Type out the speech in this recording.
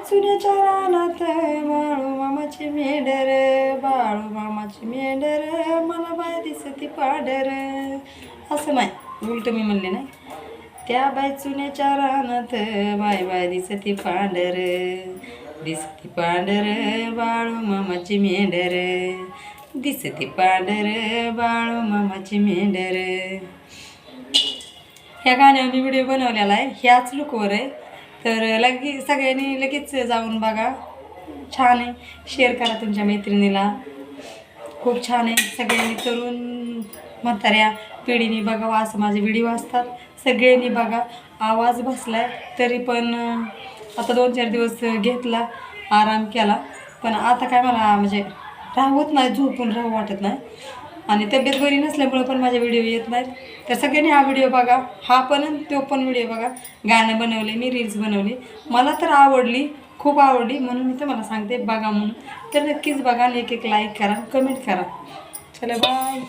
चुन्याच्या रानात बाळू मामाची मेंढर, बाळू मामाची मेंढर, मला बाय दिसती पांढर. असं नाही, उलट मी म्हणले नाही. त्या बाय चुन्याच्या रानात बाय बाय दिसती पांढर, दिसती पांढर, बाळू मामाची मेंढर, दिसती पांढर, बाळू मामाची मेंढर. ह्या गाण्यावर मी व्हिडिओ बनवलेला आहे, ह्याच लुकवर आहे. तर सगळ्यांनी लगेच जाऊन बघा. छान आहे. शेअर करा तुमच्या मैत्रिणीला. खूप छान आहे. सगळ्यांनी तरुण म्हाताऱ्या पिढीने बघावं असं माझे व्हिडिओ असतात. सगळ्यांनी बघा. आवाज बसलाय तरी पण आता 2-4 दिवस घेतला, आराम केला. पण आता काय मला म्हणजे राहत नाही, झोपून राहू वाटत नाही. आणि तब्येत बरी नसल्यामुळं पण माझे व्हिडिओ येत नाहीत. तर सगळ्यांनी हा व्हिडिओ बघा, हा पण तो पण व्हिडिओ बघा. गाणं बनवले मी, रील्स बनवली, मला तर आवडली, खूप आवडली, म्हणून मी तुम्हाला सांगते बघा म्हणून. तर नक्कीच बघा आणि एक लाईक करा, कमेंट करा. चला बाय.